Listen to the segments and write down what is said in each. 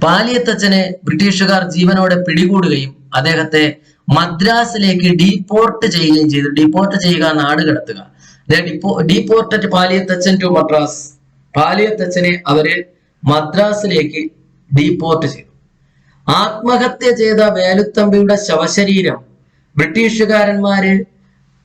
പാലിയത്തച്ഛനെ ബ്രിട്ടീഷുകാർ ജീവനോടെ പിടികൂടുകയും അദ്ദേഹത്തെ മദ്രാസിലേക്ക് ഡീപ്പോർട്ട് ചെയ്യുകയും ചെയ്തു. ഡീപ്പോർട്ട് ചെയ്യുക, നാട് കടത്തുക. ഡീപ്പോർട്ടഡ് പാലിയത്തച്ഛൻ ടു മദ്രാസ്. പാലിയത്തച്ഛനെ അവര് മദ്രാസിലേക്ക് ഡീപ്പോർട്ട് ചെയ്തു. ആത്മഹത്യ ചെയ്ത വേലുത്തമ്പിയുടെ ശവശരീരം ബ്രിട്ടീഷുകാരന്മാര്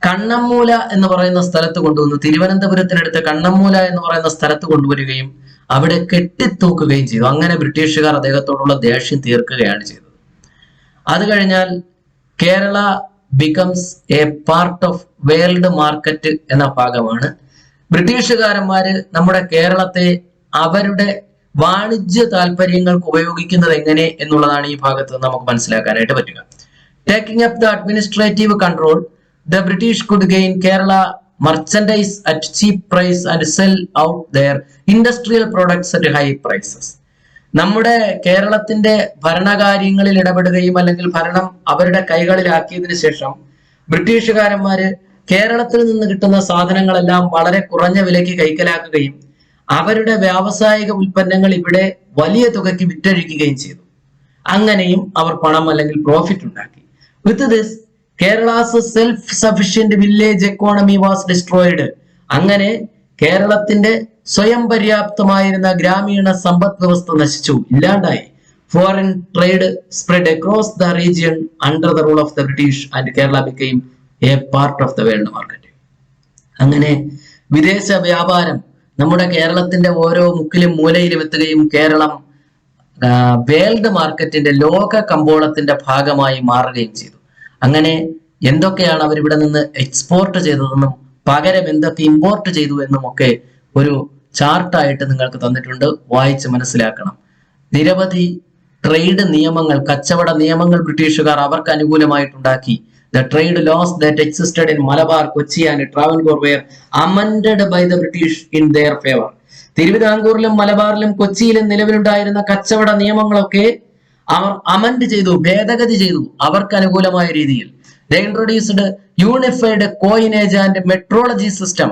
കണ്ണമ്മൂല എന്ന് പറയുന്ന സ്ഥലത്ത് കൊണ്ടുവന്നു. തിരുവനന്തപുരത്തിനടുത്ത് കണ്ണമ്മൂല എന്ന് പറയുന്ന സ്ഥലത്ത് കൊണ്ടുവരികയും അവിടെ കെട്ടിത്തൂക്കുകയും ചെയ്തു. അങ്ങനെ ബ്രിട്ടീഷുകാർ അദ്ദേഹത്തോടുള്ള ദേഷ്യം തീർക്കുകയാണ് ചെയ്തത്. അത് കഴിഞ്ഞാൽ Kerala becomes A part of world market എന്ന ഭാഗമാണ്. ബ്രിട്ടീഷുകാരന്മാര് നമ്മുടെ കേരളത്തെ അവരുടെ വാണിജ്യ താല്പര്യങ്ങൾക്ക് ഉപയോഗിക്കുന്നത് എങ്ങനെ എന്നുള്ളതാണ് ഈ ഭാഗത്ത് നമുക്ക് മനസ്സിലാക്കാനായിട്ട് പറ്റുക. Taking up the administrative control, the British could gain Kerala merchandise at cheap price and sell out their industrial products at high prices. നമ്മുടെ കേരളത്തിന്റെ ഭരണകാര്യങ്ങളിൽ ഇടപെടുകയും അല്ലെങ്കിൽ ഭരണം അവരുടെ കൈകളിലാക്കിയതിനു ശേഷം ബ്രിട്ടീഷുകാരന്മാര് കേരളത്തിൽ നിന്ന് കിട്ടുന്ന സാധനങ്ങളെല്ലാം വളരെ കുറഞ്ഞ വിലയ്ക്ക് കൈക്കലാക്കുകയും അവരുടെ വ്യാവസായിക ഉൽപ്പന്നങ്ങൾ ഇവിടെ വലിയ തുകയ്ക്ക് വിറ്റഴിക്കുകയും ചെയ്തു. അങ്ങനെയും അവർ പണം അല്ലെങ്കിൽ പ്രോഫിറ്റ് ഉണ്ടാക്കി. With this Kerala's self-sufficient village economy was destroyed. അങ്ങനെ കേരളത്തിന്റെ സ്വയം പര്യാപ്തമായിരുന്ന ഗ്രാമീണ സമ്പദ് വ്യവസ്ഥ നശിച്ചു, ഇല്ലാണ്ടായി. Foreign trade spread across the region under the rule of the British and Kerala became a part of the world market. അങ്ങനെ വിദേശ വ്യാപാരം നമ്മുടെ കേരളത്തിന്റെ ഓരോ മുക്കിലും മൂലയിലും എത്തുകയും കേരളം വേൾഡ് മാർക്കറ്റിന്റെ ലോക കമ്പോളത്തിന്റെ ഭാഗമായി മാറുകയും ചെയ്തു. അങ്ങനെ എന്തൊക്കെയാണ് അവരിവിടെ നിന്ന് എക്സ്പോർട്ട് ചെയ്തതെന്നും പകരം എന്തൊക്കെ ഇമ്പോർട്ട് ചെയ്തു എന്നും ഒക്കെ ഒരു ചാർട്ടായിട്ട് നിങ്ങൾക്ക് തന്നിട്ടുണ്ട്. വായിച്ച് മനസ്സിലാക്കണം. നിരവധി ട്രേഡ് നിയമങ്ങൾ, കച്ചവട നിയമങ്ങൾ ബ്രിട്ടീഷുകാർ അവർക്ക് അനുകൂലമായിട്ടുണ്ടാക്കി. The trade laws that existed in Malabar, Kochi and Travancore were amended by the British in their favor. തിരുവിതാംകൂറിലും മലബാറിലും കൊച്ചിയിലും നിലവിലുണ്ടായിരുന്ന കച്ചവട നിയമങ്ങളൊക്കെ അവർ അമെൻഡ് ചെയ്തു, ഭേദഗതി ചെയ്തു അവർക്ക് അനുകൂലമായ രീതിയിൽ. They introduced unified coinage and metrology system.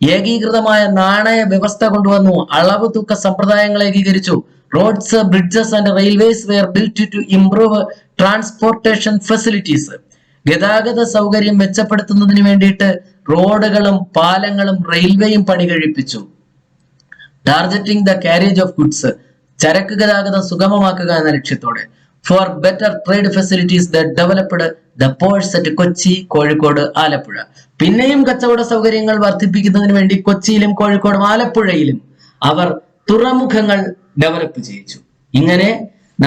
ഏകീകൃതമായ നാണയ വ്യവസ്ഥ കൊണ്ടുവന്നു. അളവ് തൂക്ക സമ്പ്രദായങ്ങൾ ഏകീകരിച്ചു. Roads, bridges and railways were built to improve transportation facilities. ഗതാഗത സൗകര്യം മെച്ചപ്പെടുത്തുന്നതിന് വേണ്ടിയിട്ട് റോഡുകളും പാലങ്ങളും റെയിൽവേയും പണി കഴിപ്പിച്ചു. Targeting the carriage of goods, ചരക്ക് ഗതാഗതം സുഗമമാക്കുക എന്ന ലക്ഷ്യത്തോടെ. Four better trade facilities that developed the ports at Kochi, Kozhikode, Alappuzha. പിന്നെയും കച്ചവട സൗകര്യങ്ങൾ വർദ്ധിപ്പിക്കുന്നതിന് വേണ്ടി കൊച്ചിയിലും കോഴിക്കോടും ആലപ്പുഴയിലും അവർ തുറമുഖങ്ങൾ ഡെവലപ്പ് ചെയ്യിച്ചു. ഇങ്ങനെ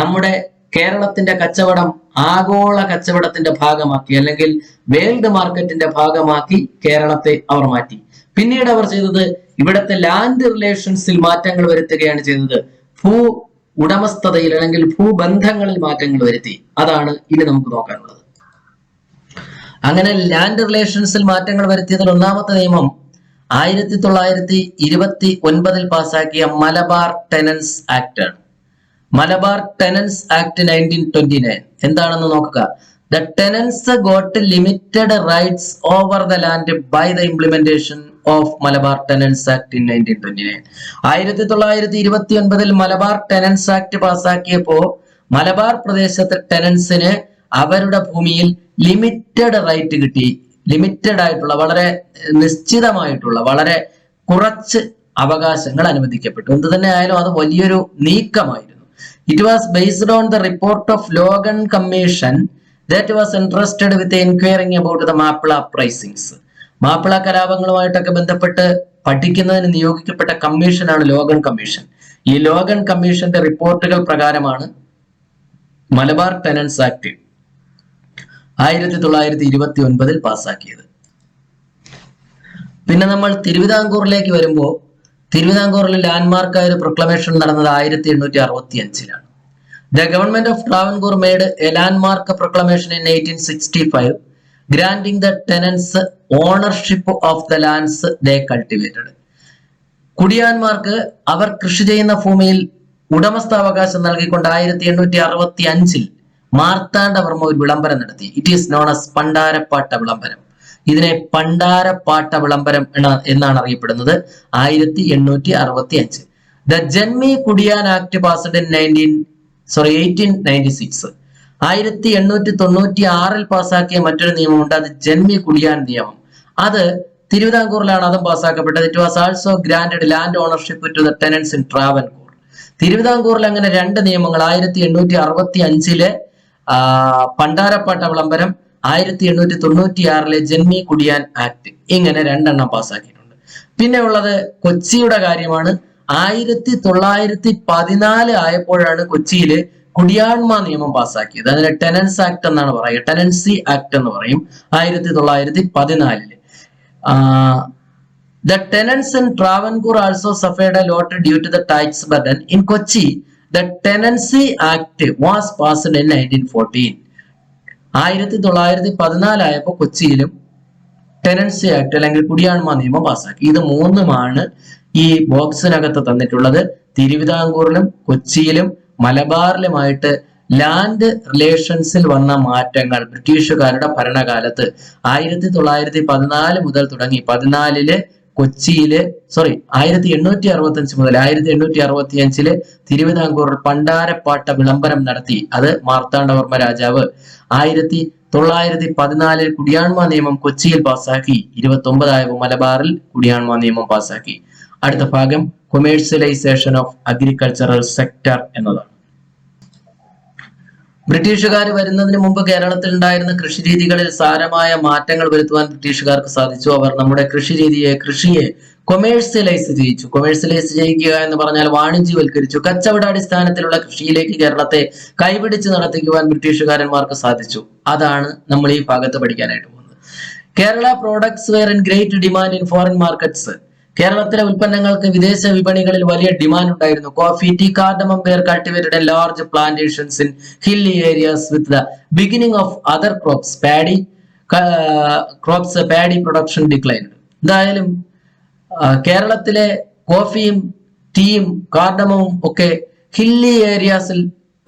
നമ്മുടെ കേരളത്തിന്റെ കച്ചവടം ആഗോള കച്ചവടത്തിന്റെ ഭാഗമാക്കി, അല്ലെങ്കിൽ വേൾഡ് മാർക്കറ്റിന്റെ ഭാഗമാക്കി കേരളത്തെ അവർ മാറ്റി. പിന്നീട് അവർ ചെയ്തത് ഇവിടുത്തെ ലാൻഡ് റിലേഷൻസിൽ മാറ്റങ്ങൾ വരുത്തുകയാണ് ചെയ്തത്. ഭൂ ഉടമസ്ഥതയിൽ അല്ലെങ്കിൽ ഭൂബന്ധങ്ങളിൽ മാറ്റങ്ങൾ വരുത്തി. അതാണ് ഇനി നമുക്ക് നോക്കാനുള്ളത്. അങ്ങനെ ലാൻഡ് റിലേഷൻസിൽ മാറ്റങ്ങൾ വരുത്തിയതിൽ ഒന്നാമത്തെ നിയമം 1929 പാസാക്കിയ മലബാർ ടെനൻസ് ആക്ട് ആണ്. മലബാർ ടെനൻസ് ആക്ട് 1929 എന്താണെന്ന് നോക്കുക. The tenants got limited rights over the land by the implementation of Malabar Tenants Act in 1929. 1929 Malabar tenants act പാസാക്കിയപ്പോ മലബാർ പ്രദേശത്തെ ടെനൻസിന് അവരുടെ ഭൂമിയിൽ ലിമിറ്റഡ് റൈറ്റ് കിട്ടി. ലിമിറ്റഡ് ആയിട്ടുള്ള, വളരെ നിശ്ചിതമായിട്ടുള്ള, വളരെ കുറച്ച് അവകാശങ്ങൾ അനുവദിക്കപ്പെട്ടു. എന്ത് തന്നെ ആയാലും അത് വലിയൊരു നീക്കമായിരുന്നു. It was based on the report of Logan Commission that was entrusted with inquiring about the Mappila uprisings. Mappila കലാപങ്ങളുമായിട്ടൊക്കെ ബന്ധപ്പെട്ട് പഠിക്കുന്നതിന് നിയോഗിക്കപ്പെട്ട കമ്മീഷനാണ് ലോഗൻ കമ്മീഷൻ. ഈ ലോഗൻ കമ്മീഷന്റെ റിപ്പോർട്ടുകൾ പ്രകാരമാണ് മലബാർ ടെനൻസ് ആക്ട് 1929 പാസ്സാക്കിയത്. പിന്നെ നമ്മൾ തിരുവിതാംകൂറിലേക്ക് വരുമ്പോൾ തിരുവിതാംകൂറിൽ ലാൻഡ്മാർക്കായ ഒരു പ്രൊക്ലമേഷൻ നടന്നത് 1865 The government of Travancore made a landmark proclamation in 1865 granting the tenants ownership of the lands they cultivated. കുടിയാന്മാർക്ക് അവർ കൃഷി ചെയ്യുന്ന ഭൂമിയിൽ ഉടമസ്ഥാവകാശം നൽകിക്കൊണ്ട് 1865 മാർത്താണ്ഡവർമ്മ ഒരു വിളംബരം നടത്തി. It is known as Pandarappatta വിളംബരം. ഇതിനെ പണ്ടാരപ്പാട്ട വിളംബരം എന്നാണ് അറിയപ്പെടുന്നത്. 1865 The Janmi Kudiyan act passed in sorry 1896. 1896 പാസ്സാക്കിയ മറ്റൊരു നിയമമുണ്ട്, അത് ജന്മി കുടിയാൻ നിയമം. അത് തിരുവിതാംകൂറിലാണ് അതും പാസ്സാക്കപ്പെട്ടത്. It was also granted land ownership to the tenants in Travancore. തിരുവിതാംകൂറിൽ അങ്ങനെ രണ്ട് നിയമങ്ങൾ, 1865 പണ്ടാരപ്പാട്ട വിളംബരം, 1896 ജന്മി കുടിയാൻ ആക്ട്, ഇങ്ങനെ രണ്ടെണ്ണം പാസ്സാക്കിയിട്ടുണ്ട്. പിന്നെ ഉള്ളത് കൊച്ചിയുടെ കാര്യമാണ്. 1914 ആയപ്പോഴാണ് കൊച്ചിയില് കുടിയാൺമ നിയമം പാസ്സാക്കിയത്. അതിന് ടെനൻസ് ആക്ട് എന്നാണ് പറയുക, ടെനൻസി ആക്ട് എന്ന് പറയും. 1914. The tenants in Travancore also suffered a lot due to the tax burden. In Kochi, the Tenancy Act was passed in 1914. 1914 ആയപ്പോൾ കൊച്ചിയിലും ടെനൻസി ആക്ട് അല്ലെങ്കിൽ കുടിയാൺമ നിയമം പാസ്സാക്കി. ഇത് മൂന്നുമാണ് ഈ ബോക്സിനകത്ത് തന്നിട്ടുള്ളത്. തിരുവിതാംകൂറിലും കൊച്ചിയിലും മലബാറിലുമായിട്ട് ലാൻഡ് റിലേഷൻസിൽ വന്ന മാറ്റങ്ങൾ ബ്രിട്ടീഷുകാരുടെ ഭരണകാലത്ത് 1914 മുതൽ തുടങ്ങി 14 കൊച്ചിയില് 1865 മുതൽ 1865 തിരുവിതാംകൂറിൽ പണ്ടാരപ്പാട്ട വിളംബരം നടത്തി. അത് മാർത്താണ്ഡവർമ്മ രാജാവ് 1914 കുടിയാൺമ നിയമം കൊച്ചിയിൽ പാസ്സാക്കി. 29 മലബാറിൽ കുടിയാൺമ നിയമം പാസ്സാക്കി. അടുത്ത ഭാഗം കൊമേഴ്സ്യലൈസേഷൻ ഓഫ് അഗ്രികൾച്ചറൽ സെക്ടർ എന്നതാണ്. ബ്രിട്ടീഷുകാർ വരുന്നതിന് മുമ്പ് കേരളത്തിൽ ഉണ്ടായിരുന്ന കൃഷിരീതികളിൽ സാരമായ മാറ്റങ്ങൾ വരുത്തുവാൻ ബ്രിട്ടീഷുകാർക്ക് സാധിച്ചു. അവർ നമ്മുടെ കൃഷിയെ കൊമേഴ്സ്യലൈസ് ചെയ്യിച്ചു. കൊമേഴ്സ്യലൈസ് ചെയ്യിക്കുക എന്ന് പറഞ്ഞാൽ വാണിജ്യവൽക്കരിച്ചു. കച്ചവടാടിസ്ഥാനത്തിലുള്ള കൃഷിയിലേക്ക് കേരളത്തെ കൈപിടിച്ച് നടത്തിക്കുവാൻ ബ്രിട്ടീഷുകാരന്മാർക്ക് സാധിച്ചു. അതാണ് നമ്മൾ ഈ ഭാഗത്ത് പഠിക്കാനായിട്ട് പോകുന്നത്. Kerala products were in great demand in foreign markets. കേരളത്തിലെ ഉൽപ്പന്നങ്ങൾക്ക് വിദേശ വിപണികളിൽ വലിയ ഡിമാൻഡ് ഉണ്ടായിരുന്നു. Coffee, tea, cardamom were cultivated in large plantations in hilly areas with the beginning of other crops. Paddy production declined. എന്തായാലും കേരളത്തിലെ കോഫിയും ടീയും കാർഡമവും ഒക്കെ ഹില്ലി ഏരിയാസിൽ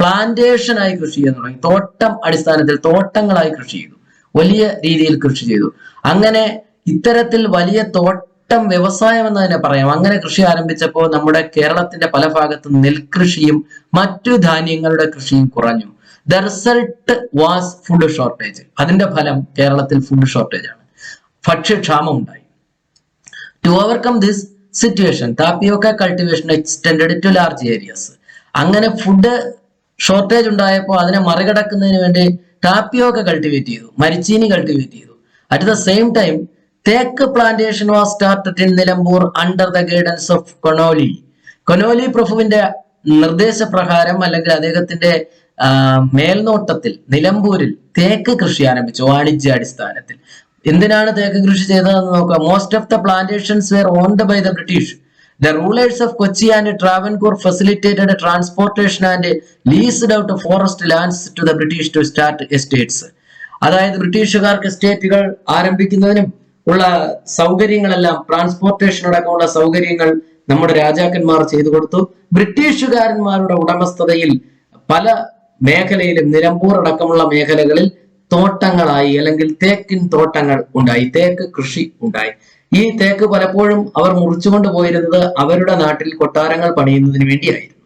പ്ലാന്റേഷനായി കൃഷി ചെയ്യാൻ തുടങ്ങി. തോട്ടം അടിസ്ഥാനത്തിൽ തോട്ടങ്ങളായി കൃഷി ചെയ്തു, വലിയ രീതിയിൽ കൃഷി ചെയ്തു. അങ്ങനെ ഇത്തരത്തിൽ വലിയ തോട്ടം വ്യവസായം എന്ന് തന്നെ പറയാം. അങ്ങനെ കൃഷി ആരംഭിച്ചപ്പോൾ നമ്മുടെ കേരളത്തിന്റെ പല ഭാഗത്തും നെൽകൃഷിയും മറ്റു ധാന്യങ്ങളുടെ കൃഷിയും കുറഞ്ഞു. The result was food shortage. അതിന്റെ ഫലം കേരളത്തിൽ ഫുഡ് ഷോർട്ടേജ് ആണ്, ഭക്ഷ്യക്ഷാമം ഉണ്ടായി. To overcome this situation tapioca cultivation extended to large areas. അങ്ങനെ ഫുഡ് ഷോർട്ടേജ് ഉണ്ടായപ്പോൾ അതിനെ മറികടക്കുന്നതിന് വേണ്ടി ടാപ്പിയോക്ക കൾട്ടിവേറ്റ് ചെയ്തു, മരിച്ചീനി കൾട്ടിവേറ്റ് ചെയ്തു. At the same time teak plantation was started in Nilambur under the guidance of Conolly. Conolly പ്രഭുവിന്റെ നിർദ്ദേശപ്രകാരം അല്ലെങ്കിൽ അദ്ദേഹത്തിന്റെ മേൽനോട്ടത്തിൽ നിലമ്പൂരിൽ തേക്ക് കൃഷി ആരംഭിച്ചു വാണിജ്യാടിസ്ഥാനത്തിൽ. എന്തിനാണ് തേക്ക് കൃഷി ചെയ്തതെന്ന് നോക്കാം. Most of the plantations were owned by the British. The rulers of Kochi and Travancore facilitated transportation and leased out forest lands to the British to start estates. അതായത് ബ്രിട്ടീഷുകാർക്ക് എസ്റ്റേറ്റുകൾ ആരംഭിക്കുന്നതിനും ഉള്ള സൗകര്യങ്ങളെല്ലാം, ട്രാൻസ്പോർട്ടേഷൻ അടക്കമുള്ള സൗകര്യങ്ങൾ നമ്മുടെ രാജാക്കന്മാർ ചെയ്തു കൊടുത്തു. ബ്രിട്ടീഷുകാരന്മാരുടെ ഉടമസ്ഥതയിൽ പല മേഖലയിലും നിലമ്പൂർ അടക്കമുള്ള മേഖലകളിൽ തോട്ടങ്ങളായി അല്ലെങ്കിൽ തേക്കിൻ തോട്ടങ്ങൾ ഉണ്ടായി, തേക്ക് കൃഷി ഉണ്ടായി. ഈ തേക്ക് പലപ്പോഴും അവർ മുറിച്ചുകൊണ്ട് പോയിരുന്നത് അവരുടെ നാട്ടിൽ കൊട്ടാരങ്ങൾ പണിയുന്നതിന് വേണ്ടിയായിരുന്നു.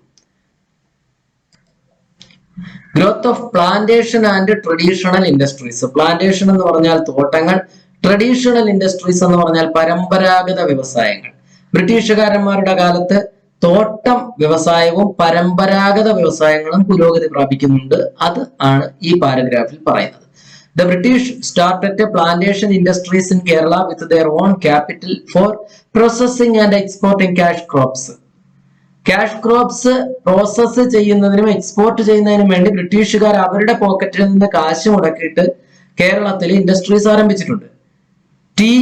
Growth of plantation and traditional industries. Plantation എന്ന് പറഞ്ഞാൽ തോട്ടങ്ങൾ, ട്രഡീഷണൽ ഇൻഡസ്ട്രീസ് എന്ന് പറഞ്ഞാൽ പരമ്പരാഗത വ്യവസായങ്ങൾ. ബ്രിട്ടീഷുകാരന്മാരുടെ കാലത്ത് തോട്ടം വ്യവസായവും പരമ്പരാഗത വ്യവസായങ്ങളും പുരോഗതി പ്രാപിക്കുന്നുണ്ട്. അത് ആണ് ഈ പാരഗ്രാഫിൽ പറയുന്നത്. The British started plantation industries in Kerala with their own capital for processing and exporting cash crops. Cash crops process ചെയ്യുന്നതിനും എക്സ്പോർട്ട് ചെയ്യുന്നതിനും വേണ്ടി ബ്രിട്ടീഷുകാർ അവരുടെ പോക്കറ്റിൽ നിന്ന് കാശ് മുടക്കിയിട്ട് കേരളത്തിൽ ഇൻഡസ്ട്രീസ് ആരംഭിച്ചിട്ടുണ്ട്. Tea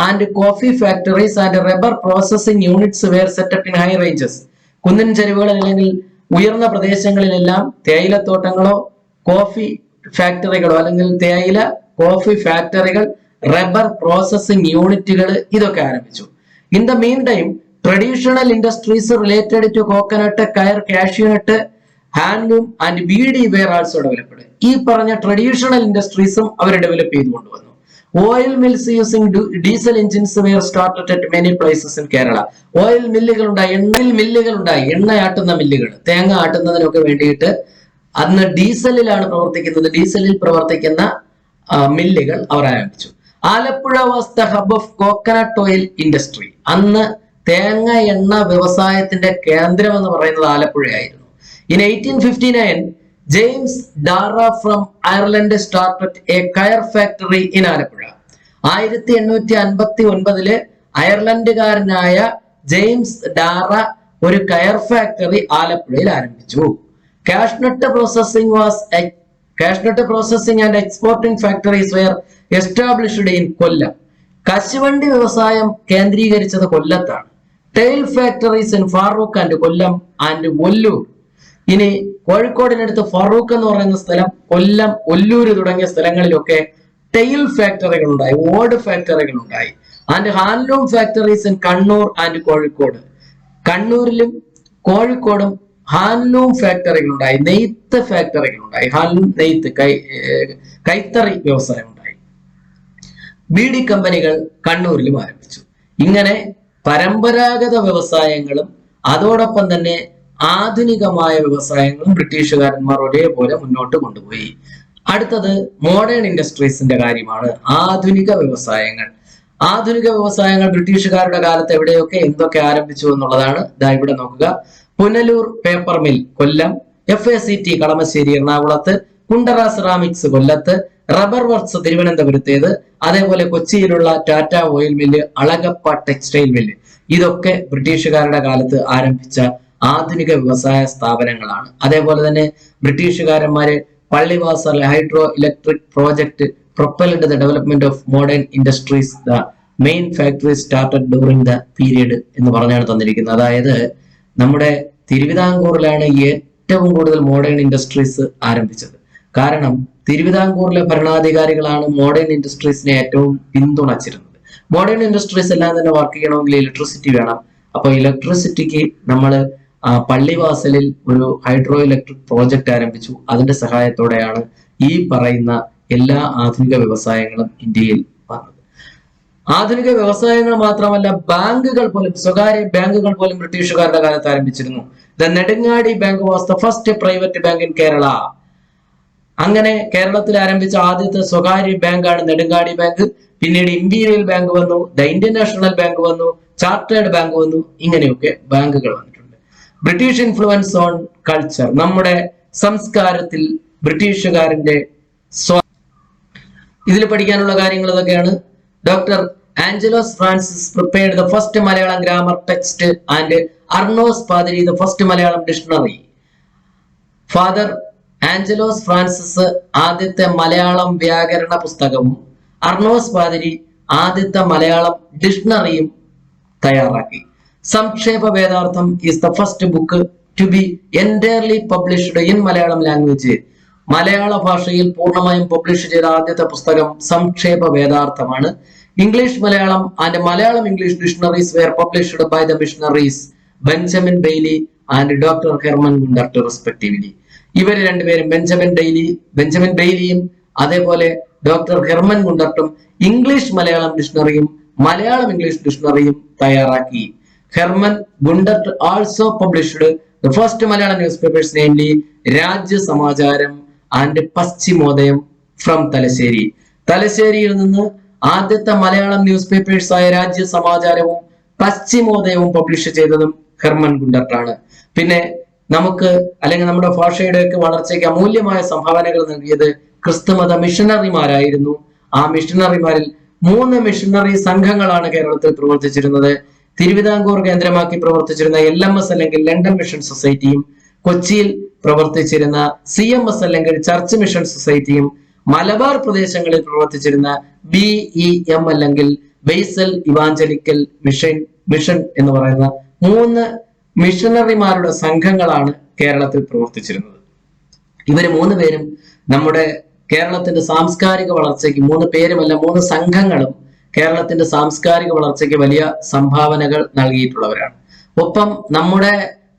and coffee factories and rubber processing units were set up in high ranges. കുന്നിൻ ചെരുവുകളിൽ അല്ലെങ്കിൽ ഉയർന്ന പ്രദേശങ്ങളിലെല്ലാം തേയിലത്തോട്ടങ്ങളോ കോഫി ഫാക്ടറികളോ അല്ലെങ്കിൽ തേയില കോഫി ഫാക്ടറികൾ, റബ്ബർ പ്രോസസിംഗ് യൂണിറ്റുകൾ ഇതൊക്കെ ആരംഭിച്ചു. In the mean time traditional industries related to coconut, coir, cashew nut, handloom and beedi were also developed. ഈ പറഞ്ഞ ട്രഡീഷണൽ ഇൻഡസ്ട്രീസും അവർ ഡെവലപ്പ് ചെയ്ത് കൊണ്ടുവന്നു. Oil mills using diesel engines were started at many places in Kerala. Oil മില്ലുകൾ ഉണ്ടായി, എണ്ണ മില്ലുകൾ ഉണ്ടായി, എണ്ണ ആട്ടുന്ന മില്ലുകൾ, തേങ്ങ ആട്ടുന്നതിനൊക്കെ വേണ്ടിയിട്ട് അന്ന് ഡീസലിലാണ് പ്രവർത്തിക്കുന്നത്. ഡീസലിൽ പ്രവർത്തിക്കുന്ന മില്ലുകൾ അവർ ആരംഭിച്ചു. Alappuzha was the hub of coconut oil industry. അന്ന് തേങ്ങ എണ്ണ വ്യവസായത്തിന്റെ കേന്ദ്രം എന്ന് പറയുന്നത് ആലപ്പുഴയായിരുന്നു. In 1859 James Darragh from Ireland started a coir factory in Alappuzha. 1859 അയർലൻഡുകാരനായ ജെയിംസ് ഡാറ ഒരു കയർ ഫാക്ടറി ആലപ്പുഴയിൽ ആരംഭിച്ചു. Cashew nut processing and exporting factories were established in Kollam. കശുവണ്ടി വ്യവസായം കേന്ദ്രീകരിച്ചത് കൊല്ലത്താണ്. Tile factories in Feroke and Kollam and Ollur. ഇനി കോഴിക്കോടിനടുത്ത് ഫറൂഖ് എന്ന് പറയുന്ന സ്ഥലം, കൊല്ലം, ഒല്ലൂര് തുടങ്ങിയ സ്ഥലങ്ങളിലൊക്കെ ടെയിൽ ഫാക്ടറികൾ ഉണ്ടായി, ഓട് ഫാക്ടറികൾ ഉണ്ടായി. And handloom factories in Kannur and Kozhikode. കണ്ണൂരിലും കോഴിക്കോടും ഹാൻഡ്ലൂം ഫാക്ടറികൾ ഉണ്ടായി, നെയ്ത്ത് ഫാക്ടറികൾ ഉണ്ടായി. ഹാൻഡ്ലൂം നെയ്ത്ത്, കൈത്തറി വ്യവസായം ഉണ്ടായി. ബീഡി കമ്പനികൾ കണ്ണൂരിലും ആരംഭിച്ചു. ഇങ്ങനെ പരമ്പരാഗത വ്യവസായങ്ങളും അതോടൊപ്പം തന്നെ ആധുനികമായ വ്യവസായങ്ങളും ബ്രിട്ടീഷുകാരന്മാർ ഒരേപോലെ മുന്നോട്ട് കൊണ്ടുപോയി. അടുത്തത് മോഡേൺ ഇൻഡസ്ട്രീസിന്റെ കാര്യമാണ്. ആധുനിക വ്യവസായങ്ങൾ. ആധുനിക വ്യവസായങ്ങൾ ബ്രിട്ടീഷുകാരുടെ കാലത്ത് എവിടെയൊക്കെ എന്തൊക്കെ ആരംഭിച്ചു എന്നുള്ളതാണ് ദാ ഇവിടെ നോക്കുക. Punalur paper mill Kollam, FACT Kalamassery എറണാകുളത്ത്, കുണ്ടറ സെറാമിക്സ് കൊല്ലത്ത്, റബ്ബർ വർക്ക്സ് തിരുവനന്തപുരത്തേത്, അതേപോലെ കൊച്ചിയിലുള്ള Tata oil mill, Alagappa textile mill. ഇതൊക്കെ ബ്രിട്ടീഷുകാരുടെ കാലത്ത് ആരംഭിച്ച ആധുനിക വ്യവസായ സ്ഥാപനങ്ങളാണ്. അതേപോലെ തന്നെ ബ്രിട്ടീഷുകാരന്മാര് Pallivasal hydro electric project propelled the development of modern industries. The main factories started during the period എന്ന് പറഞ്ഞാണ് തന്നിരിക്കുന്നത്. അതായത് നമ്മുടെ തിരുവിതാംകൂറിലാണ് ഏറ്റവും കൂടുതൽ മോഡേൺ ഇൻഡസ്ട്രീസ് ആരംഭിച്ചത്. കാരണം തിരുവിതാംകൂറിലെ ഭരണാധികാരികളാണ് മോഡേൺ ഇൻഡസ്ട്രീസിനെ ഏറ്റവും പിന്തുണച്ചിരുന്നത്. മോഡേൺ ഇൻഡസ്ട്രീസ് എല്ലാം തന്നെ വർക്ക് ചെയ്യണമെങ്കിൽ ഇലക്ട്രിസിറ്റി വേണം. അപ്പൊ ഇലക്ട്രിസിറ്റിക്ക് നമ്മൾ പള്ളിവാസലിൽ ഒരു ഹൈഡ്രോ ഇലക്ട്രിക് പ്രോജക്റ്റ് ആരംഭിച്ചു. അതിന്റെ സഹായത്തോടെയാണ് ഈ പറയുന്ന എല്ലാ ആധുനിക വ്യവസായങ്ങളും ഇന്ത്യയിൽ വന്നത്. ആധുനിക വ്യവസായങ്ങൾ മാത്രമല്ല, ബാങ്കുകൾ പോലും, സ്വകാര്യ ബാങ്കുകൾ പോലും ബ്രിട്ടീഷുകാരുടെ കാലത്ത് ആരംഭിച്ചിരുന്നു. The Nedungadi bank was the first private bank in Kerala. അങ്ങനെ കേരളത്തിൽ ആരംഭിച്ച ആദ്യത്തെ സ്വകാര്യ ബാങ്കാണ് നെടുങ്ങാടി ബാങ്ക്. പിന്നീട് ഇമ്പീരിയൽ ബാങ്ക് വന്നു, ദ ഇന്ത്യൻ നാഷണൽ ബാങ്ക് വന്നു, ചാർട്ടേഡ് ബാങ്ക് വന്നു. ഇങ്ങനെയൊക്കെ ബാങ്കുകൾ വന്നിട്ടുണ്ട്. British influence on culture. നമ്മുടെ സംസ്കാരത്തിൽ ബ്രിട്ടീഷുകാരന്റെ ഇതിൽ പഠിക്കാനുള്ള കാര്യങ്ങൾ ഇതൊക്കെയാണ്. Doctor Angelos Francis prepared the first Malayalam grammar text and Arnos Pathiri the first Malayalam dictionary. Father Angelos Francis ആദ്യത്തെ മലയാളം വ്യാകരണ പുസ്തകവും അർണോസ് പാതിരി ആദ്യത്തെ മലയാളം ഡിക്ഷണറിയും തയ്യാറാക്കി. Samkshepa Vedartham is the first book to be entirely published in Malayalam language. മലയാള ഭാഷയിൽ പൂർണ്ണമായും പബ്ലിഷ് ചെയ്ത ആദ്യത്തെ പുസ്തകം സംക്ഷേപ വേദാർത്ഥമാണ്. English Malayalam and Malayalam English dictionaries were published by the missionaries Benjamin Bailey and doctor Hermann Gundert respectively. ഇവർ രണ്ടുപേരും ബെഞ്ചമിൻ ബെയ്ലിയും അതേപോലെ ഡോക്ടർ ഹെർമൻ ഗുണ്ടർട്ടും ഇംഗ്ലീഷ് മലയാളം ഡിക്ഷണറിയും മലയാളം ഇംഗ്ലീഷ് ഡിക്ഷണറിയും തയ്യാറാക്കി. Hermann Gundert also published the first Malayalam news papers, namely രാജ്യ സമാചാരം ആൻഡ് പശ്ചിമോദയം ഫ്രം തലശ്ശേരി. തലശ്ശേരിയിൽ നിന്ന് ആദ്യത്തെ മലയാളം ന്യൂസ് പേപ്പേഴ്സ് ആയ രാജ്യ സമാചാരവും പശ്ചിമോദയവും പബ്ലിഷ് ചെയ്തതും ഹെർമൻ ഗുണ്ടർട്ടാണ്. പിന്നെ നമുക്ക് അല്ലെങ്കിൽ നമ്മുടെ ഭാഷയുടെ ഒക്കെ വളർച്ചയ്ക്ക് അമൂല്യമായ സംഭാവനകൾ നൽകിയത് ക്രിസ്തുമത മിഷണറിമാരായിരുന്നു. ആ മിഷണറിമാരിൽ 3 മിഷണറി സംഘങ്ങളാണ് കേരളത്തിൽ പ്രവർത്തിച്ചിരുന്നത്. തിരുവിതാംകൂർ കേന്ദ്രമാക്കി പ്രവർത്തിച്ചിരുന്ന LMS അല്ലെങ്കിൽ ലണ്ടൻ മിഷൻ സൊസൈറ്റിയും, കൊച്ചിയിൽ പ്രവർത്തിച്ചിരുന്ന CMS അല്ലെങ്കിൽ ചർച്ച് മിഷൻ സൊസൈറ്റിയും, മലബാർ പ്രദേശങ്ങളിൽ പ്രവർത്തിച്ചിരുന്ന BEM അല്ലെങ്കിൽ ബേസൽ ഇവാഞ്ചലിക്കൽ മിഷൻ എന്ന് പറയുന്ന 3 മിഷണറിമാരുടെ സംഘങ്ങളാണ് കേരളത്തിൽ പ്രവർത്തിച്ചിരുന്നത്. ഇവര് 3 പേരും നമ്മുടെ കേരളത്തിന്റെ സാംസ്കാരിക വളർച്ചയ്ക്ക്, 3 പേരുമല്ല 3 സംഘങ്ങളും കേരളത്തിന്റെ സാംസ്കാരിക വളർച്ചയ്ക്ക് വലിയ സംഭാവനകൾ നൽകിയിട്ടുള്ളവരാണ്. ഒപ്പം നമ്മുടെ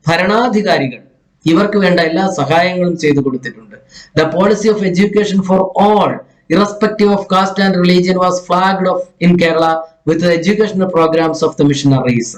ഭരണാധികാരികൾ ഇവർക്ക് വേണ്ട എല്ലാ സഹായങ്ങളും ചെയ്തു കൊടുത്തിട്ടുണ്ട്. The policy of education for all, irrespective of caste and religion, was flagged off in Kerala with the educational programs of the missionaries.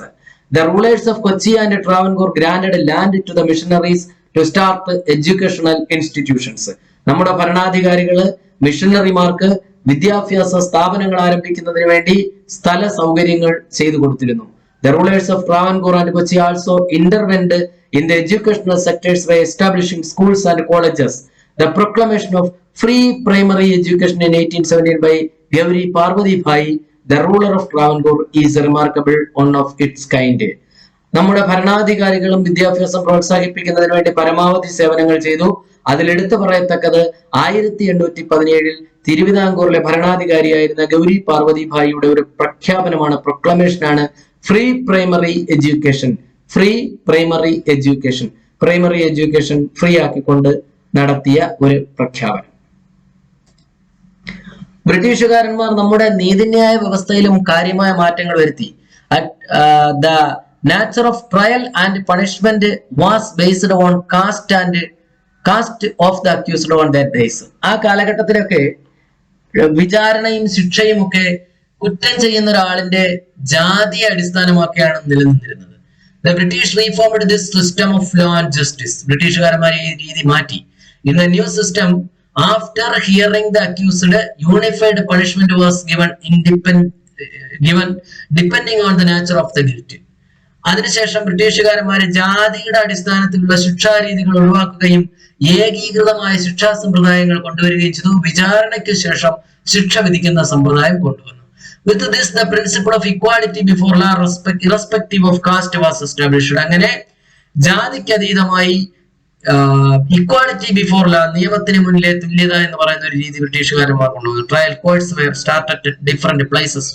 The rulers of Kochi and Travancore granted land to the missionaries to start educational institutions. നമ്മുടെ ഭരണാധികാരികള് മിഷണറിമാർക്ക് വിദ്യാഭ്യാസ സ്ഥാപനങ്ങൾ ആരംഭിക്കുന്നതിന് വേണ്ടി സ്ഥല സൗകര്യങ്ങൾ ചെയ്തു കൊടുത്തിരുന്നു. The rulers of Travancore and Kochi also intervened in the educational sectors by establishing schools and colleges. The proclamation of free primary education in 1817 by Gauri Parvati Bhai, the ruler of Travancore, is a remarkable one of its kind. നമ്മുടെ ഭരണാധികാരികളും വിദ്യാഭ്യാസം പ്രോത്സാഹിപ്പിക്കുന്നതിന് വേണ്ടി പരമാവധി സേവനങ്ങൾ ചെയ്തു. അതിലെടുത്തു പറയത്തക്കത് 1817 തിരുവിതാംകൂറിലെ ഭരണാധികാരിയായിരുന്ന ഗൗരി പാർവതി ഭായിയുടെ ഒരു പ്രഖ്യാപനമാണ്, പ്രൊക്ലമേഷനാണ് free primary education. Free primary education, primary education free ആക്കിക്കൊണ്ട് നടത്തിയ ഒരു പ്രഖ്യാപനം. ബ്രിട്ടീഷുകാരന്മാർ നമ്മുടെ നീതിന്യായ വ്യവസ്ഥയിലും കാര്യമായ മാറ്റങ്ങൾ വരുത്തി. The nature of trial and punishment was based on caste of the accused on that days. ആ കാലഘട്ടത്തിലൊക്കെ വിചാരണയും ശിക്ഷയും ഒക്കെ കുറ്റം ചെയ്യുന്ന ഒരാളിന്റെ ജാതിയെ അടിസ്ഥാനമാക്കിയാണ് നിലനിന്നിരുന്നത്. The British reformed this system of law and justice. ബ്രിട്ടീഷുകാരന്മാർ ഈ രീതി മാറ്റി. In the new system, after hearing the accused, unified punishment was given depending on the nature of the guilt. അതിനുശേഷം ബ്രിട്ടീഷുകാരന്മാര് ജാതിയുടെ അടിസ്ഥാനത്തിലുള്ള ശിക്ഷാരീതികൾ ഒഴിവാക്കുകയും ഏകീകൃതമായ ശിക്ഷാ സമ്പ്രദായങ്ങൾ കൊണ്ടുവരികയും ചെയ്തു. വിചാരണയ്ക്ക് ശേഷം ശിക്ഷ വിധിക്കുന്ന സമ്പ്രദായം കൊണ്ടുവന്നു. With this, the principle of equality before law, irrespective of caste, was established. അങ്ങനെ ജാതിക്ക് അതീതമായി ഇക്വാലിറ്റി ബിഫോർ ലാ, നിയമത്തിന് മുന്നിലെ തുല്യത എന്ന് പറയുന്ന ഒരു രീതി ബ്രിട്ടീഷുകാരന്മാർ കൊണ്ടുവന്നു. Trial courts were started at different places.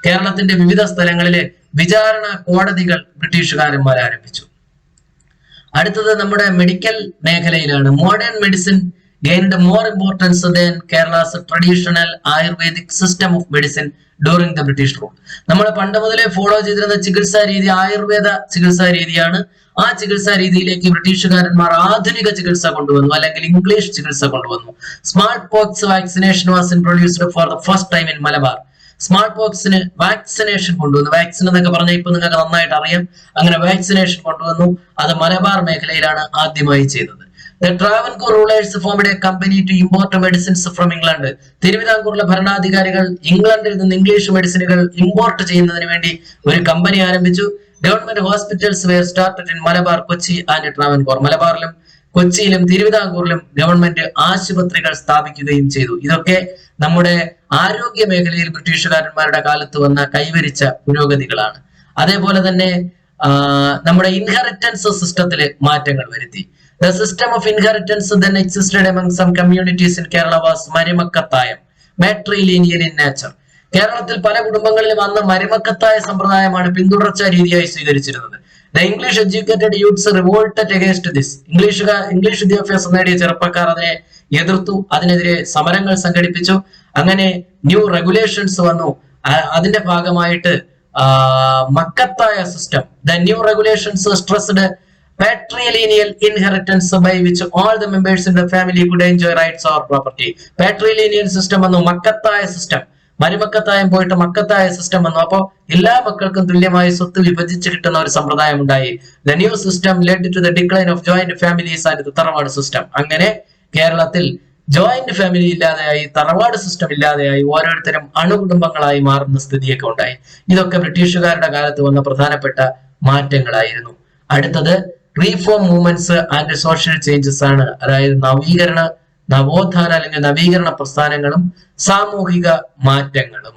കേരളത്തിന്റെ വിവിധ സ്ഥലങ്ങളിലെ വിചാരണ കോടതികൾ ബ്രിട്ടീഷുകാരന്മാർ ആരംഭിച്ചു. അടുത്തത് നമ്മുടെ മെഡിക്കൽ മേഖലയിലാണ്. Modern medicine gained more importance than Kerala's traditional Ayurvedic system of medicine during the British rule. നമ്മൾ പണ്ട് മുതലേ ഫോളോ ചെയ്തിരുന്ന ചികിത്സാ രീതി ആയുർവേദ ചികിത്സാ രീതിയാണ്. ആ ചികിത്സാ രീതിയിലേക്ക് ബ്രിട്ടീഷുകാരന്മാർ ആധുനിക ചികിത്സ കൊണ്ടുവന്നു, അല്ലെങ്കിൽ ഇംഗ്ലീഷ് ചികിത്സ കൊണ്ടുവന്നു. Small pox vaccination was introduced for the first time in Malabar. Small പോക്സിന് വാക്സിനേഷൻ കൊണ്ടുവന്നു. വാക്സിൻ എന്നൊക്കെ പറഞ്ഞാൽ ഇപ്പൊ നിങ്ങൾക്ക് നന്നായിട്ട് അറിയാം. അങ്ങനെ വാക്സിനേഷൻ കൊണ്ടുവന്നു. അത് മലബാർ മേഖലയിലാണ് ആദ്യമായി ചെയ്തത്. The Travancore rulers formed a company to import medicines from England. തിരുവിതാംകൂറിലെ ഭരണാധികാരികൾ ഇംഗ്ലണ്ടിൽ നിന്ന് ഇംഗ്ലീഷ് മെഡിസിനുകൾ ഇമ്പോർട്ട് ചെയ്യുന്നതിന് വേണ്ടി ഒരു കമ്പനി ആരംഭിച്ചു. Government hospitals were started in Malabar, Kochi and Travancore. മലബാറിലും കൊച്ചിയിലും തിരുവിതാംകൂറിലും ഗവൺമെന്റ് ആശുപത്രികൾ സ്ഥാപിക്കുകയും ചെയ്തു. ഇതൊക്കെ നമ്മുടെ ആരോഗ്യ മേഖലയിൽ ബ്രിട്ടീഷുകാരന്മാരുടെ കാലത്ത് വന്ന കൈവരിച്ച പുരോഗതികളാണ്. അതേപോലെ തന്നെ നമ്മുടെ ഇൻഹെറിറ്റൻസ് സിസ്റ്റത്തിൽ മാറ്റങ്ങൾ വരുത്തി. The system of inheritance then existed among some communities in Kerala was മരുമക്കത്തായം, matrilineal in nature. കേരളത്തിൽ പല കുടുംബങ്ങളിലും അന്ന് മരുമക്കത്തായ സമ്പ്രദായമാണ് പിന്തുടർച്ച രീതിയായി സ്വീകരിച്ചിരുന്നത്. The English educated youths revolted against this. English വിദ്യാഭ്യാസം നേടിയ ചെറുപ്പക്കാർ അതിനെ എതിർത്തു, അതിനെതിരെ സമരങ്ങൾ സംഘടിപ്പിച്ചു. അങ്ങനെ ന്യൂ റെഗുലേഷൻസ് വന്നു. അതിന്റെ ഭാഗമായിട്ട് മക്കത്തായ system, the new regulations stressed patrilineal inheritance by which all the members in the family could enjoy rights or property. Patrilineal system വന്നു, മക്കത്തായ സിസ്റ്റം. മരുമക്കത്തായം പോയിട്ട് മക്കത്തായ സിസ്റ്റം വന്നു. അപ്പോ എല്ലാ മക്കൾക്കും തുല്യമായി സ്വത്ത് വിഭജിച്ച് കിട്ടുന്ന ഒരു സമ്പ്രദായം ഉണ്ടായി. The new system led to the decline of joint families and the തറവാട് സിസ്റ്റം. അങ്ങനെ കേരളത്തിൽ ജോയിന്റ് ഫാമിലി ഇല്ലാതെയായി, തറവാട് സിസ്റ്റം ഇല്ലാതെയായി, ഓരോരുത്തരും അണുകുടുംബങ്ങളായി മാറുന്ന സ്ഥിതിയൊക്കെ ഉണ്ടായി. ഇതൊക്കെ ബ്രിട്ടീഷുകാരുടെ കാലത്ത് വന്ന പ്രധാനപ്പെട്ട മാറ്റങ്ങളായിരുന്നു. അടുത്തത് reform movements and social changes ആണ്. അതായത് നവോത്ഥാന അല്ലെങ്കിൽ നവീകരണ പ്രസ്ഥാനങ്ങളും സാമൂഹിക മാറ്റങ്ങളും.